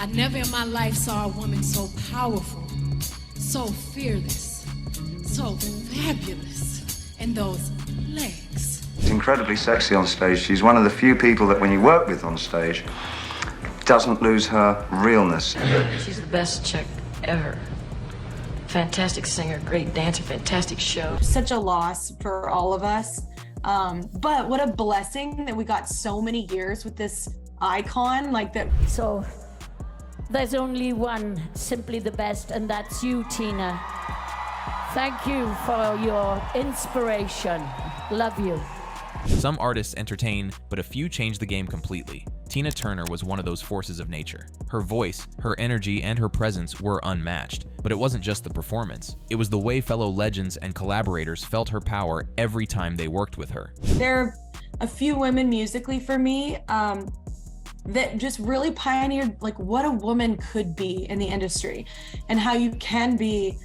I never in my life saw a woman so powerful, so fearless, so fabulous, and those legs. She's incredibly sexy on stage. She's one of the few people that when you work with on stage, doesn't lose her realness. She's the best chick ever. Fantastic singer, great dancer, fantastic show. Such a loss for all of us. But what a blessing that we got so many years with this icon like that. So there's only one, simply the best, and that's you, Tina. Thank you for your inspiration. Love you. Some artists entertain, but a few change the game completely. Tina Turner was one of those forces of nature. Her voice, her energy, and her presence were unmatched. But it wasn't just the performance. It was the way fellow legends and collaborators felt her power every time they worked with her. There are a few women musically for me that just really pioneered like what a woman could be in the industry and how you can be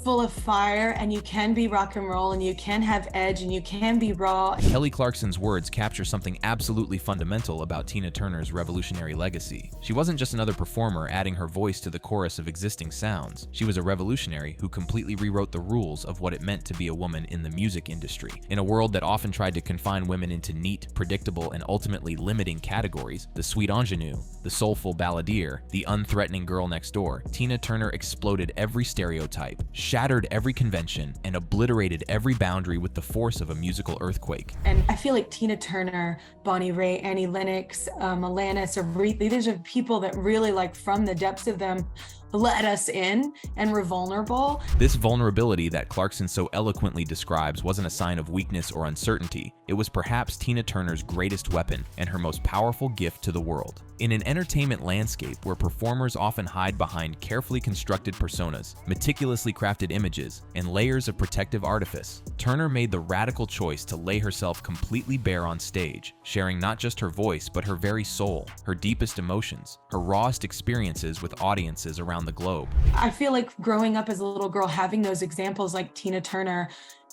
full of fire and you can be rock and roll and you can have edge and you can be raw. Kelly Clarkson's words capture something absolutely fundamental about Tina Turner's revolutionary legacy. She wasn't just another performer adding her voice to the chorus of existing sounds. She was a revolutionary who completely rewrote the rules of what it meant to be a woman in the music industry. In a world that often tried to confine women into neat, predictable, and ultimately limiting categories, the sweet ingenue, the soulful balladeer, the unthreatening girl next door, Tina Turner exploded every stereotype, shattered every convention, and obliterated every boundary with the force of a musical earthquake. And I feel like Tina Turner, Bonnie Raitt, Annie Lennox, Alanis, Aretha, these are people that really like from the depths of them let us in and were vulnerable. This vulnerability that Clarkson so eloquently describes wasn't a sign of weakness or uncertainty. It was perhaps Tina Turner's greatest weapon and her most powerful gift to the world. In an entertainment landscape where performers often hide behind carefully constructed personas, meticulously crafted images, and layers of protective artifice, Turner made the radical choice to lay herself completely bare on stage, sharing not just her voice but her very soul, her deepest emotions, her rawest experiences with audiences around the globe. I feel like growing up as a little girl, having those examples like Tina Turner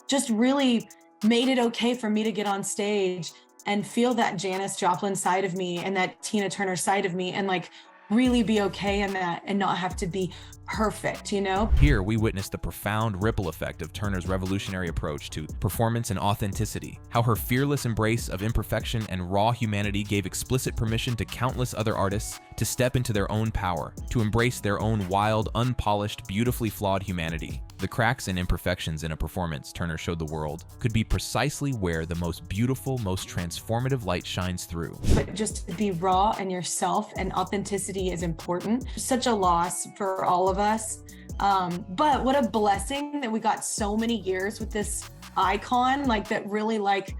just really made it okay for me to get on stage and feel that Janis Joplin side of me and that Tina Turner side of me and like really be okay in that and not have to be perfect, you know? Here we witness the profound ripple effect of Turner's revolutionary approach to performance and authenticity, how her fearless embrace of imperfection and raw humanity gave explicit permission to countless other artists to step into their own power, to embrace their own wild, unpolished, beautifully flawed humanity. The cracks and imperfections in a performance, Turner showed the world, could be precisely where the most beautiful, most transformative light shines through. But just to be raw and yourself, and authenticity is important. Such a loss for all of us. But what a blessing that we got so many years with this icon, like that really like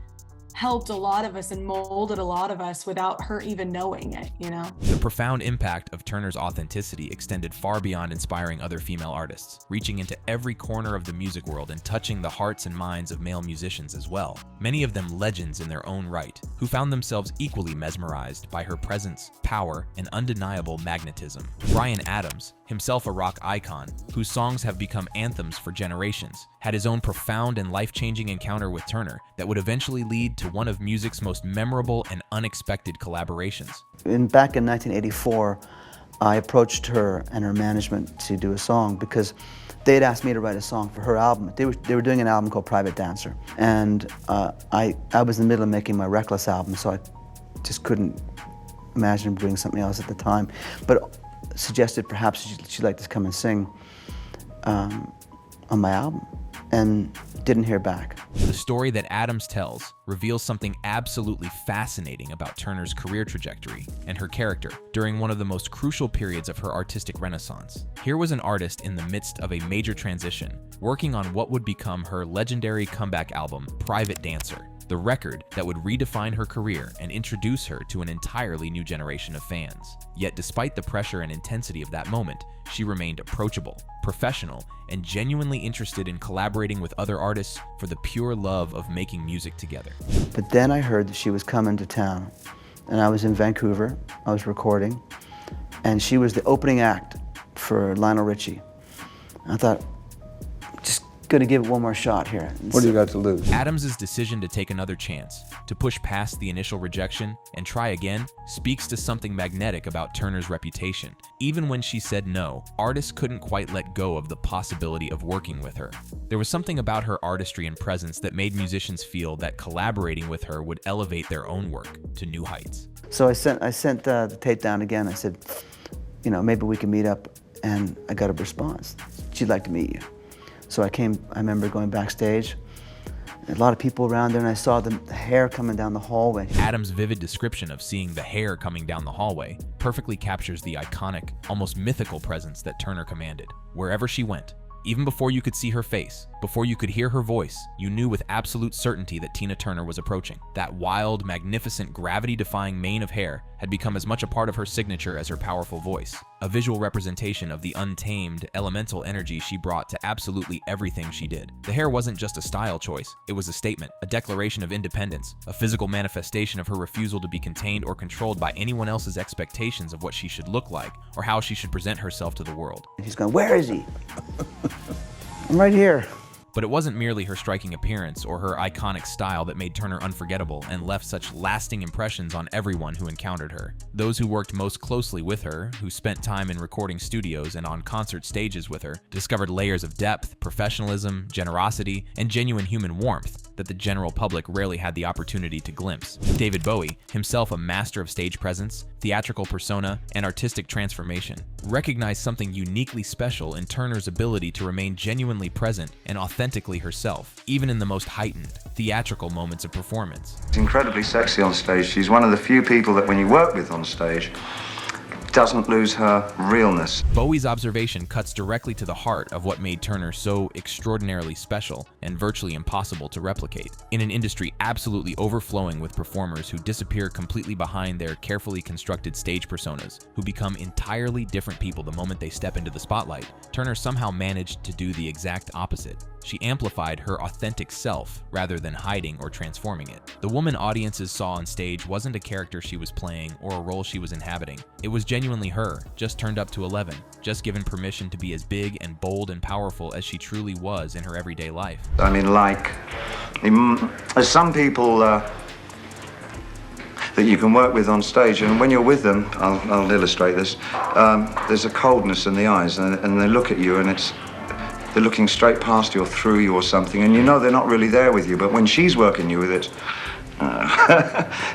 helped a lot of us and molded a lot of us without her even knowing it, you know? The profound impact of Turner's authenticity extended far beyond inspiring other female artists, reaching into every corner of the music world and touching the hearts and minds of male musicians as well. Many of them legends in their own right, who found themselves equally mesmerized by her presence, power, and undeniable magnetism. Bryan Adams, himself a rock icon, whose songs have become anthems for generations, had his own profound and life-changing encounter with Turner that would eventually lead to one of music's most memorable and unexpected collaborations. Back in 1984, I approached her and her management to do a song because they'd asked me to write a song for her album. They were doing an album called Private Dancer, and I was in the middle of making my Reckless album, so I just couldn't imagine doing something else at the time. But suggested perhaps she'd like to come and sing on my album, and didn't hear back. The story that Adams tells reveals something absolutely fascinating about Turner's career trajectory and her character during one of the most crucial periods of her artistic renaissance. Here was an artist in the midst of a major transition, working on what would become her legendary comeback album, Private Dancer, the record that would redefine her career and introduce her to an entirely new generation of fans. Yet despite the pressure and intensity of that moment, she remained approachable, professional, and genuinely interested in collaborating with other artists for the pure love of making music together. But then I heard that she was coming to town, and I was in Vancouver, I was recording, and she was the opening act for Lionel Richie. I thought, just gonna give it one more shot here. What do you got to lose? Adams' decision to take another chance, to push past the initial rejection and try again speaks to something magnetic about Turner's reputation. Even when she said no, artists couldn't quite let go of the possibility of working with her. There was something about her artistry and presence that made musicians feel that collaborating with her would elevate their own work to new heights. So I sent the tape down again. I said, you know, maybe we can meet up, and I got a response. She'd like to meet you. So I remember going backstage, a lot of people around there, and I saw the hair coming down the hallway. Adam's vivid description of seeing the hair coming down the hallway perfectly captures the iconic, almost mythical presence that Turner commanded. Wherever she went, even before you could see her face, before you could hear her voice, you knew with absolute certainty that Tina Turner was approaching. That wild, magnificent, gravity-defying mane of hair had become as much a part of her signature as her powerful voice, a visual representation of the untamed, elemental energy she brought to absolutely everything she did. The hair wasn't just a style choice, it was a statement, a declaration of independence, a physical manifestation of her refusal to be contained or controlled by anyone else's expectations of what she should look like or how she should present herself to the world. And he's going, "Where is he?" "I'm right here." But it wasn't merely her striking appearance or her iconic style that made Turner unforgettable and left such lasting impressions on everyone who encountered her. Those who worked most closely with her, who spent time in recording studios and on concert stages with her, discovered layers of depth, professionalism, generosity, and genuine human warmth that the general public rarely had the opportunity to glimpse. David Bowie, himself a master of stage presence, theatrical persona, and artistic transformation, recognized something uniquely special in Turner's ability to remain genuinely present and authentically herself, even in the most heightened, theatrical moments of performance. She's incredibly sexy on stage. She's one of the few people that when you work with on stage, doesn't lose her realness. Bowie's observation cuts directly to the heart of what made Turner so extraordinarily special and virtually impossible to replicate. In an industry absolutely overflowing with performers who disappear completely behind their carefully constructed stage personas, who become entirely different people the moment they step into the spotlight, Turner somehow managed to do the exact opposite. She amplified her authentic self rather than hiding or transforming it. The woman audiences saw on stage wasn't a character she was playing or a role she was inhabiting. It was genuinely her, just turned up to 11, just given permission to be as big and bold and powerful as she truly was in her everyday life. I mean, there's some people that you can work with on stage, and when you're with them, I'll illustrate this, there's a coldness in the eyes, and they look at you, and they're looking straight past you or through you or something, and you know they're not really there with you, but when she's working you with it,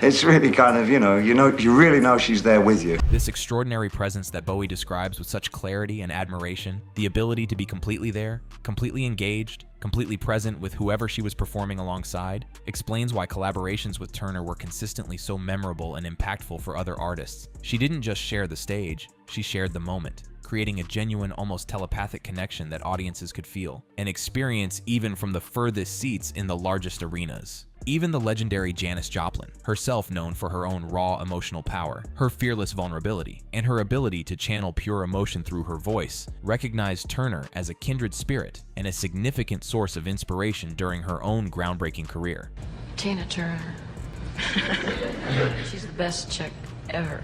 it's really kind of, you really know she's there with you. This extraordinary presence that Bowie describes with such clarity and admiration, the ability to be completely there, completely engaged, completely present with whoever she was performing alongside, explains why collaborations with Turner were consistently so memorable and impactful for other artists. She didn't just share the stage, she shared the moment, creating a genuine, almost telepathic connection that audiences could feel and experience even from the furthest seats in the largest arenas. Even the legendary Janis Joplin, herself known for her own raw emotional power, her fearless vulnerability, and her ability to channel pure emotion through her voice, recognized Turner as a kindred spirit and a significant source of inspiration during her own groundbreaking career. Tina Turner. She's the best chick ever.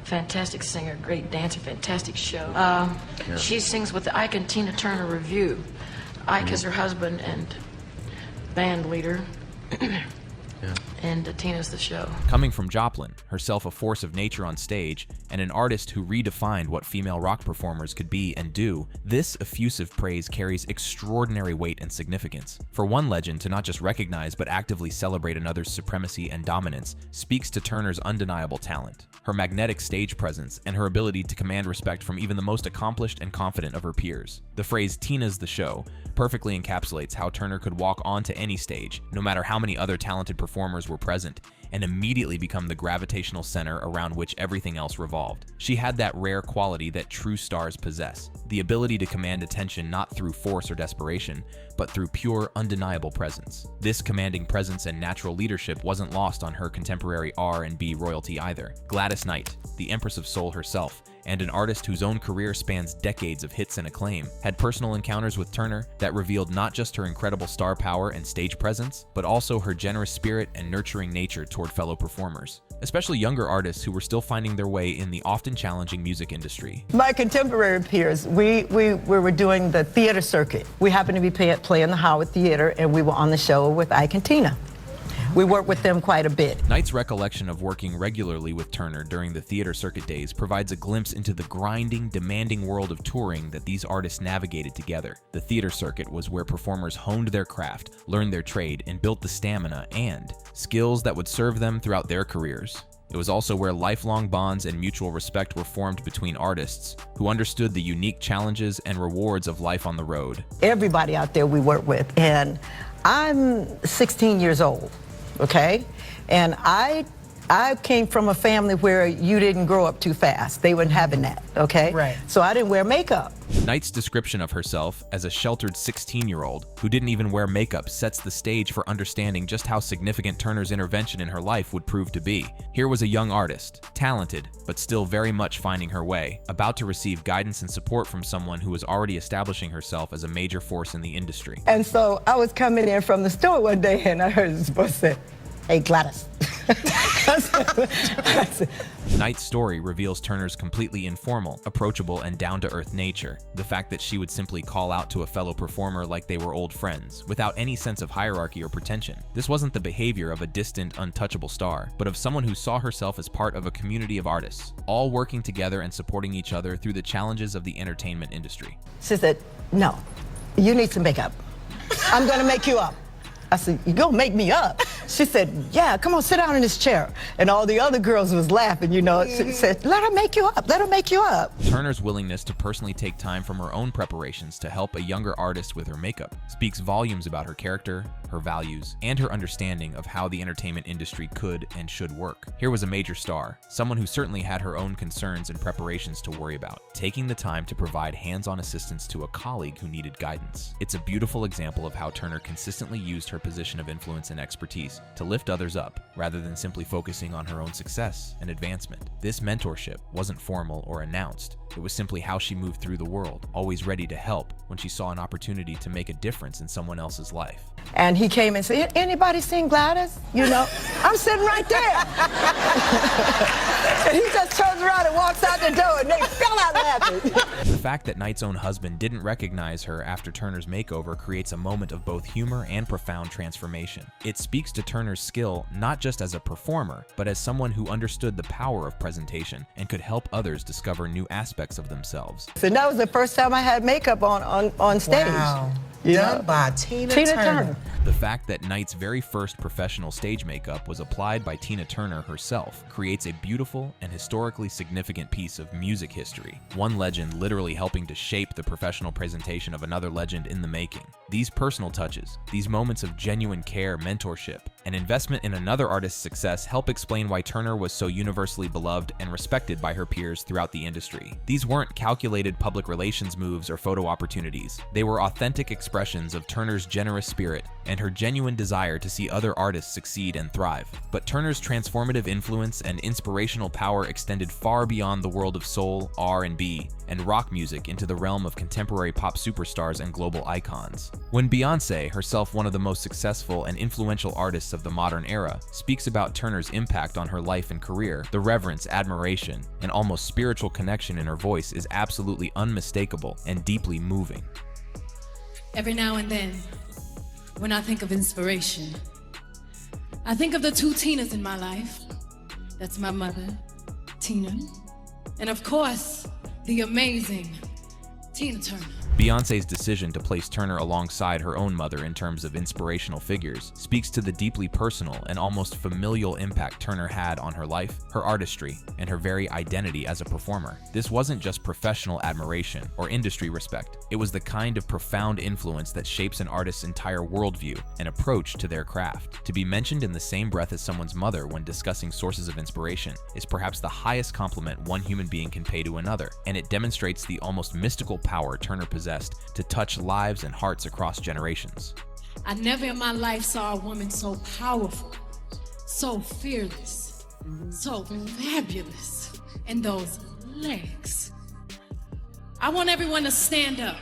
Fantastic singer, great dancer, fantastic show. She sings with the Ike and Tina Turner Review. Ike is her husband and band leader. And Tina's the show. Coming from Joplin, herself a force of nature on stage, and an artist who redefined what female rock performers could be and do, this effusive praise carries extraordinary weight and significance. For one legend to not just recognize but actively celebrate another's supremacy and dominance speaks to Turner's undeniable talent, her magnetic stage presence, and her ability to command respect from even the most accomplished and confident of her peers. The phrase "Tina's the show" perfectly encapsulates how Turner could walk onto any stage, no matter how many other talented performers were present, and immediately become the gravitational center around which everything else revolved. She had that rare quality that true stars possess, the ability to command attention not through force or desperation, but through pure, undeniable presence. This commanding presence and natural leadership wasn't lost on her contemporary R&B royalty either. Gladys Knight, the Empress of Soul herself, and an artist whose own career spans decades of hits and acclaim, had personal encounters with Turner that revealed not just her incredible star power and stage presence, but also her generous spirit and nurturing nature toward fellow performers, especially younger artists who were still finding their way in the often challenging music industry. My contemporary peers, we were doing the theater circuit. We happened to be playing the Howard Theater, and we were on the show with Ike and Tina. We work with them quite a bit. Knight's recollection of working regularly with Turner during the theater circuit days provides a glimpse into the grinding, demanding world of touring that these artists navigated together. The theater circuit was where performers honed their craft, learned their trade, and built the stamina and skills that would serve them throughout their careers. It was also where lifelong bonds and mutual respect were formed between artists who understood the unique challenges and rewards of life on the road. Everybody out there we work with, and I'm 16 years old, okay? And I came from a family where you didn't grow up too fast. They weren't having that, okay? Right. So I didn't wear makeup. Knight's description of herself as a sheltered 16-year-old who didn't even wear makeup sets the stage for understanding just how significant Turner's intervention in her life would prove to be. Here was a young artist, talented, but still very much finding her way, about to receive guidance and support from someone who was already establishing herself as a major force in the industry. And so I was coming in from the store one day and I heard this voice say, "Hey, Gladys." Knight's story reveals Turner's completely informal, approachable, and down-to-earth nature. The fact that she would simply call out to a fellow performer like they were old friends, without any sense of hierarchy or pretension. This wasn't the behavior of a distant, untouchable star, but of someone who saw herself as part of a community of artists, all working together and supporting each other through the challenges of the entertainment industry. She said, "No, you need some makeup. I'm gonna make you up." I said, "You gonna make me up?" She said, "Yeah, come on, sit down in this chair." And all the other girls was laughing, you know. She said, "Let her make you up, let her make you up." Turner's willingness to personally take time from her own preparations to help a younger artist with her makeup speaks volumes about her character, her values, and her understanding of how the entertainment industry could and should work. Here was a major star, someone who certainly had her own concerns and preparations to worry about, taking the time to provide hands-on assistance to a colleague who needed guidance. It's a beautiful example of how Turner consistently used her position of influence and expertise to lift others up, rather than simply focusing on her own success and advancement. This mentorship wasn't formal or announced. It was simply how she moved through the world, always ready to help when she saw an opportunity to make a difference in someone else's life. And he came and said, "Anybody seen Gladys?" You know, I'm sitting right there. And he just turns around and walks out the door and they fell out laughing. The fact that Knight's own husband didn't recognize her after Turner's makeover creates a moment of both humor and profound transformation. It speaks to Turner's skill not just as a performer, but as someone who understood the power of presentation and could help others discover new aspects of themselves. So that was the first time I had makeup on stage. Wow. You Done know? by Tina Turner. Turner. The fact that Knight's very first professional stage makeup was applied by Tina Turner herself creates a beautiful and historically significant piece of music history, one legend literally helping to shape the professional presentation of another legend in the making. These personal touches, these moments of genuine care, mentorship, and investment in another artist's success help explain why Turner was so universally beloved and respected by her peers throughout the industry. These weren't calculated public relations moves or photo opportunities. They were authentic expressions of Turner's generous spirit and her genuine desire to see other artists succeed and thrive. But Turner's transformative influence and inspirational power extended far beyond the world of soul, R&B, and rock music into the realm of contemporary pop superstars and global icons. When Beyoncé, herself one of the most successful and influential artists of the modern era, speaks about Turner's impact on her life and career, the reverence, admiration, and almost spiritual connection in her voice is absolutely unmistakable and deeply moving. Every now and then, when I think of inspiration, I think of the two Tinas in my life. That's my mother, Tina, and of course, the amazing Tina Turner. Beyoncé's decision to place Turner alongside her own mother in terms of inspirational figures speaks to the deeply personal and almost familial impact Turner had on her life, her artistry, and her very identity as a performer. This wasn't just professional admiration or industry respect. It was the kind of profound influence that shapes an artist's entire worldview and approach to their craft. To be mentioned in the same breath as someone's mother when discussing sources of inspiration is perhaps the highest compliment one human being can pay to another, and it demonstrates the almost mystical power Turner possessed to touch lives and hearts across generations. I never in my life saw a woman so powerful, so fearless, so fabulous, and those legs. I want everyone to stand up.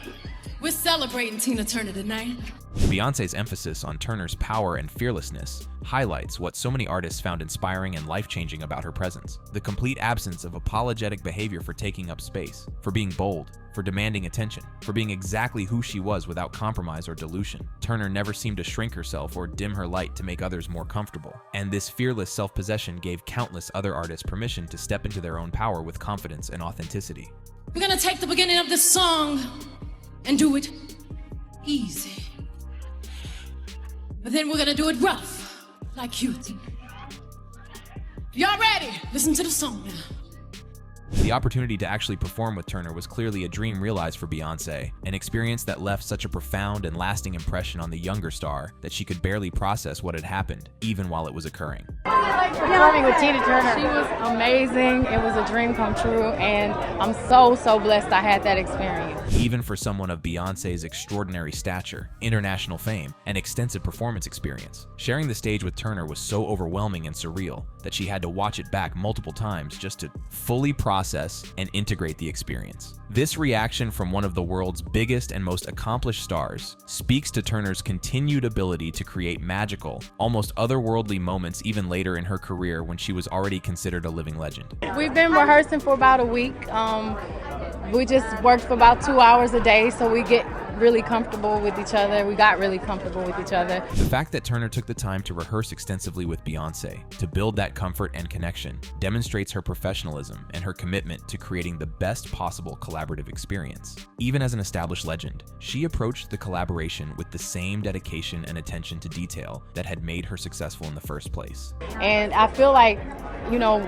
We're celebrating Tina Turner tonight. Beyoncé's emphasis on Turner's power and fearlessness highlights what so many artists found inspiring and life-changing about her presence. The complete absence of apologetic behavior for taking up space, for being bold, for demanding attention, for being exactly who she was without compromise or dilution. Turner never seemed to shrink herself or dim her light to make others more comfortable. And this fearless self-possession gave countless other artists permission to step into their own power with confidence and authenticity. We're gonna take the beginning of this song and do it easy. But then we're gonna do it rough, like Cutie. Y'all ready? Listen to the song now. The opportunity to actually perform with Turner was clearly a dream realized for Beyoncé, an experience that left such a profound and lasting impression on the younger star that she could barely process what had happened, even while it was occurring. Performing with Tina Turner, she was amazing. It was a dream come true, and I'm so blessed I had that experience. Even for someone of Beyoncé's extraordinary stature, international fame, and extensive performance experience, sharing the stage with Turner was so overwhelming and surreal that she had to watch it back multiple times just to fully process and integrate the experience. This reaction from one of the world's biggest and most accomplished stars speaks to Turner's continued ability to create magical, almost otherworldly moments even later in her career when she was already considered a living legend. We've been rehearsing for about a week. We just worked for about 2 hours a day, so we get really comfortable with each other. We got really comfortable with each other. The fact that Turner took the time to rehearse extensively with Beyoncé to build that comfort and connection demonstrates her professionalism and her commitment to creating the best possible collaborative experience. Even as an established legend, she approached the collaboration with the same dedication and attention to detail that had made her successful in the first place. And I feel like, you know,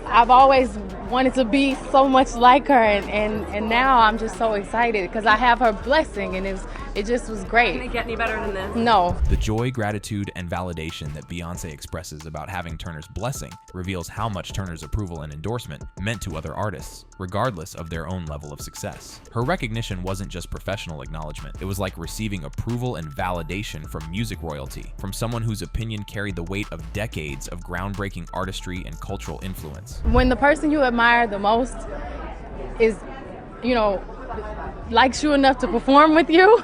I've always wanted to be so much like her, and now I'm just so excited because I have her blessing, and it just was great. Can it get any better than this? No. The joy, gratitude, and validation that Beyoncé expresses about having Turner's blessing reveals how much Turner's approval and endorsement meant to other artists, regardless of their own level of success. Her recognition wasn't just professional acknowledgement, it was like receiving approval and validation from music royalty, from someone whose opinion carried the weight of decades of groundbreaking artistry and cultural influence. When the person you admire the most is, you know, likes you enough to perform with you,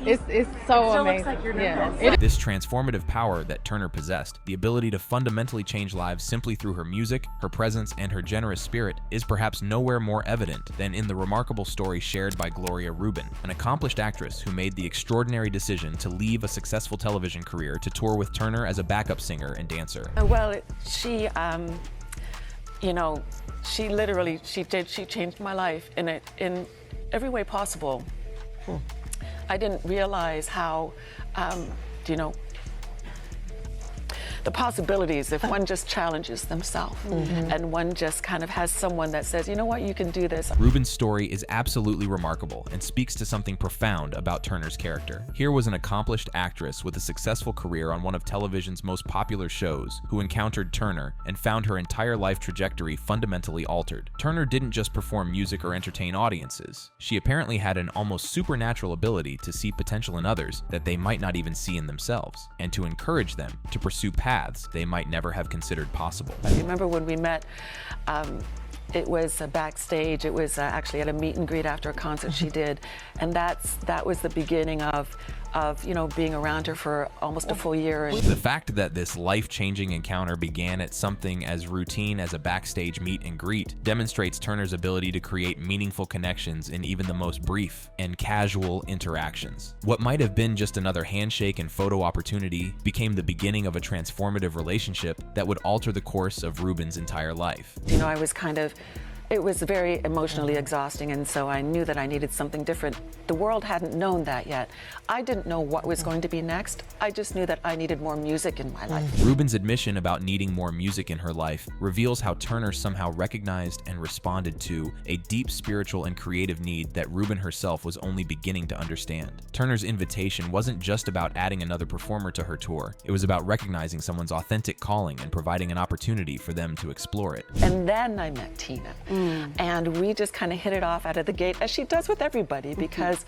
it's so amazing. Looks like you're nervous. This transformative power that Turner possessed, the ability to fundamentally change lives simply through her music, her presence, and her generous spirit, is perhaps nowhere more evident than in the remarkable story shared by Gloria Rubin, an accomplished actress who made the extraordinary decision to leave a successful television career to tour with Turner as a backup singer and dancer. Well, she, you know, she changed my life in every way possible. I didn't realize how, you know, the possibilities if one just challenges themselves and one just kind of has someone that says, you know what, you can do this. Rubin's story is absolutely remarkable and speaks to something profound about Turner's character. Here was an accomplished actress with a successful career on one of television's most popular shows who encountered Turner and found her entire life trajectory fundamentally altered. Turner didn't just perform music or entertain audiences. She apparently had an almost supernatural ability to see potential in others that they might not even see in themselves, and to encourage them to pursue paths they might never have considered possible. I remember when we met, it was backstage. It was actually at a meet and greet after a concert she did, and that was the beginning of you know, being around her for almost a full year. The fact that this life-changing encounter began at something as routine as a backstage meet and greet demonstrates Turner's ability to create meaningful connections in even the most brief and casual interactions. What might have been just another handshake and photo opportunity became the beginning of a transformative relationship that would alter the course of Rubin's entire life. You know, I was it was very emotionally exhausting, and so I knew that I needed something different. The world hadn't known that yet. I didn't know what was going to be next. I just knew that I needed more music in my life. Rubin's admission about needing more music in her life reveals how Turner somehow recognized and responded to a deep spiritual and creative need that Rubin herself was only beginning to understand. Turner's invitation wasn't just about adding another performer to her tour. It was about recognizing someone's authentic calling and providing an opportunity for them to explore it. And then I met Tina. And we just kind of hit it off out of the gate, as she does with everybody, because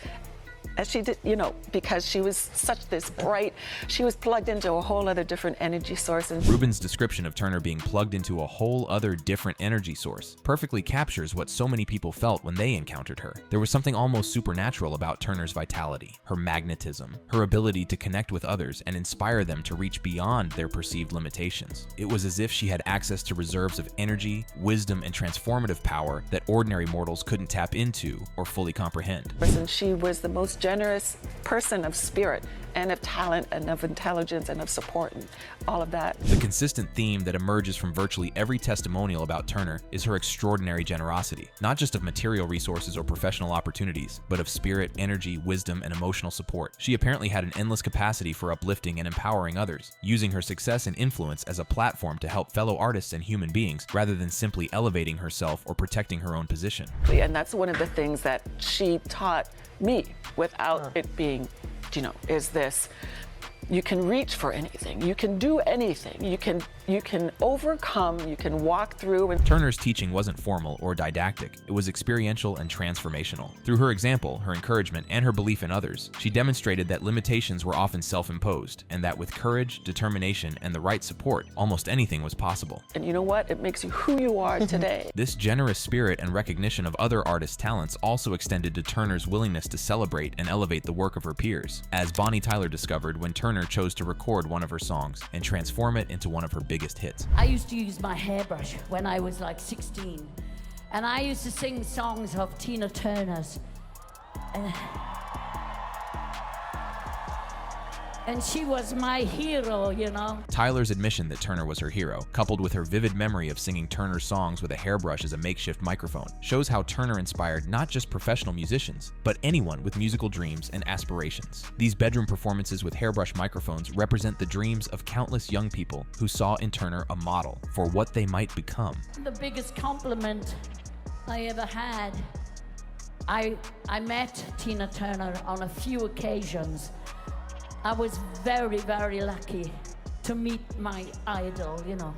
as she did, you know, because she was such this bright, she was plugged into a whole other different energy source. And Ruben's description of Turner being plugged into a whole other different energy source perfectly captures what so many people felt when they encountered her. There was something almost supernatural about Turner's vitality, her magnetism, her ability to connect with others and inspire them to reach beyond their perceived limitations. It was as if she had access to reserves of energy, wisdom, and transformative power that ordinary mortals couldn't tap into or fully comprehend. And she was the most generous person of spirit and of talent and of intelligence and of support and all of that. The consistent theme that emerges from virtually every testimonial about Turner is her extraordinary generosity, not just of material resources or professional opportunities, but of spirit, energy, wisdom, and emotional support. She apparently had an endless capacity for uplifting and empowering others, using her success and influence as a platform to help fellow artists and human beings rather than simply elevating herself or protecting her own position. And that's one of the things that she taught me without it being, you know, is this: you can reach for anything, you can do anything, you can overcome, you can walk through. And Turner's teaching wasn't formal or didactic, it was experiential and transformational. Through her example, her encouragement, and her belief in others, she demonstrated that limitations were often self-imposed, and that with courage, determination, and the right support, almost anything was possible. And you know what? It makes you who you are today. This generous spirit and recognition of other artists' talents also extended to Turner's willingness to celebrate and elevate the work of her peers, as Bonnie Tyler discovered when Turner chose to record one of her songs and transform it into one of her biggest hits. I used to use my hairbrush when I was like 16, and I used to sing songs of Tina Turner's. And she was my hero, you know. Tyler's admission that Turner was her hero, coupled with her vivid memory of singing Turner's songs with a hairbrush as a makeshift microphone, shows how Turner inspired not just professional musicians, but anyone with musical dreams and aspirations. These bedroom performances with hairbrush microphones represent the dreams of countless young people who saw in Turner a model for what they might become. The biggest compliment I ever had, I met Tina Turner on a few occasions. I was very, very lucky to meet my idol, you know,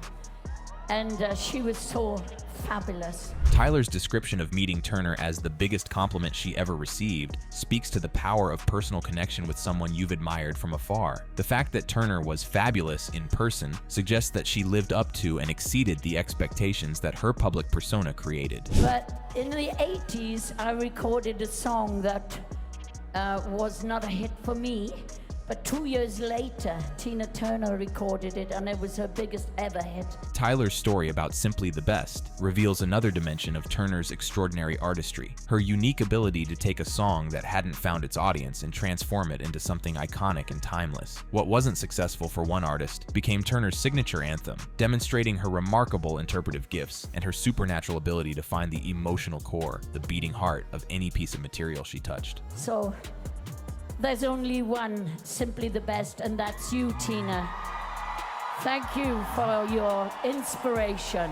and she was so fabulous. Tyler's description of meeting Turner as the biggest compliment she ever received speaks to the power of personal connection with someone you've admired from afar. The fact that Turner was fabulous in person suggests that she lived up to and exceeded the expectations that her public persona created. But in the 80s, I recorded a song that was not a hit for me. But 2 years later, Tina Turner recorded it, and it was her biggest ever hit. Tyler's story about Simply the Best reveals another dimension of Turner's extraordinary artistry, her unique ability to take a song that hadn't found its audience and transform it into something iconic and timeless. What wasn't successful for one artist became Turner's signature anthem, demonstrating her remarkable interpretive gifts and her supernatural ability to find the emotional core, the beating heart of any piece of material she touched. So, there's only one, Simply the Best, and that's you, Tina. Thank you for your inspiration.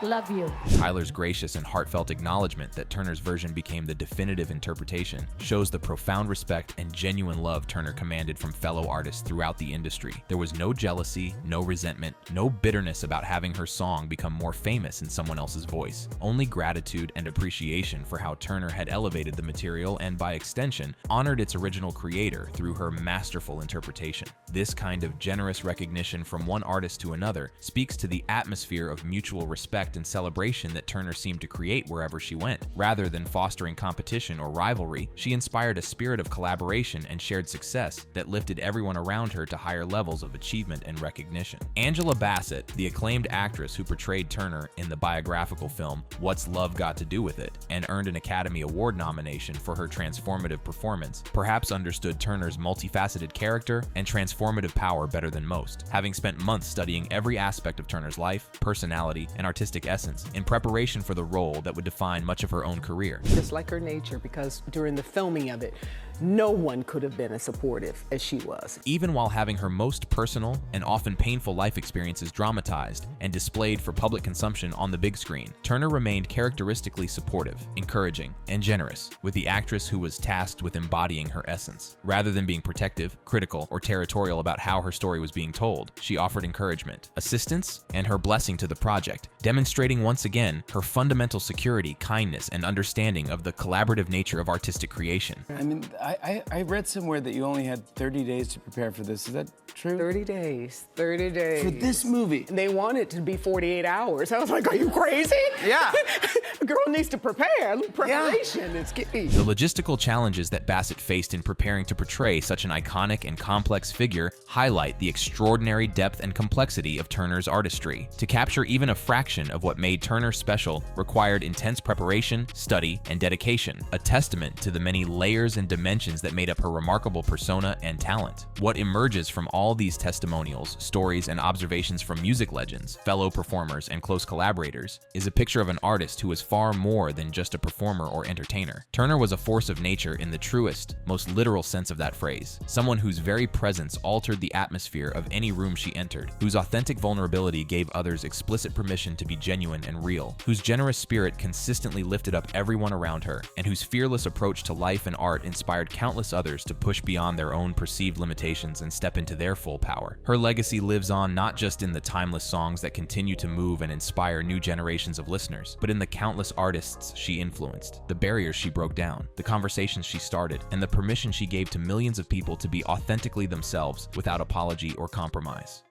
Love you. Tyler's gracious and heartfelt acknowledgement that Turner's version became the definitive interpretation shows the profound respect and genuine love Turner commanded from fellow artists throughout the industry. There was no jealousy, no resentment, no bitterness about having her song become more famous in someone else's voice. Only gratitude and appreciation for how Turner had elevated the material and, by extension, honored its original creator through her masterful interpretation. This kind of generous recognition from one artist to another speaks to the atmosphere of mutual respect and celebration that Turner seemed to create wherever she went. Rather than fostering competition or rivalry, she inspired a spirit of collaboration and shared success that lifted everyone around her to higher levels of achievement and recognition. Angela Bassett, the acclaimed actress who portrayed Turner in the biographical film What's Love Got to Do with It, and earned an Academy Award nomination for her transformative performance, perhaps understood Turner's multifaceted character and transformative power better than most, having spent months studying every aspect of Turner's life, personality, and artistic essence in preparation for the role that would define much of her own career. Just like her nature, because during the filming of it, no one could have been as supportive as she was. Even while having her most personal and often painful life experiences dramatized and displayed for public consumption on the big screen, Turner remained characteristically supportive, encouraging, and generous, with the actress who was tasked with embodying her essence. Rather than being protective, critical, or territorial about how her story was being told, she offered encouragement, assistance, and her blessing to the project, demonstrating once again her fundamental security, kindness, and understanding of the collaborative nature of artistic creation. I mean, I read somewhere that you only had 30 days to prepare for this. Is that true? 30 days. 30 days. For this movie? They want it to be 48 hours. I was like, are you crazy? Yeah. A girl needs to prepare. Preparation is key. The logistical challenges that Bassett faced in preparing to portray such an iconic and complex figure highlight the extraordinary depth and complexity of Turner's artistry. To capture even a fraction of what made Turner special required intense preparation, study, and dedication, a testament to the many layers and dimensions that made up her remarkable persona and talent. What emerges from all these testimonials, stories, and observations from music legends, fellow performers, and close collaborators is a picture of an artist who was far more than just a performer or entertainer. Turner was a force of nature in the truest, most literal sense of that phrase, someone whose very presence altered the atmosphere of any room she entered, whose authentic vulnerability gave others explicit permission to be genuine and real, whose generous spirit consistently lifted up everyone around her, and whose fearless approach to life and art inspired countless others to push beyond their own perceived limitations and step into their full power. Her legacy lives on not just in the timeless songs that continue to move and inspire new generations of listeners, but in the countless artists she influenced, the barriers she broke down, the conversations she started, and the permission she gave to millions of people to be authentically themselves without apology or compromise.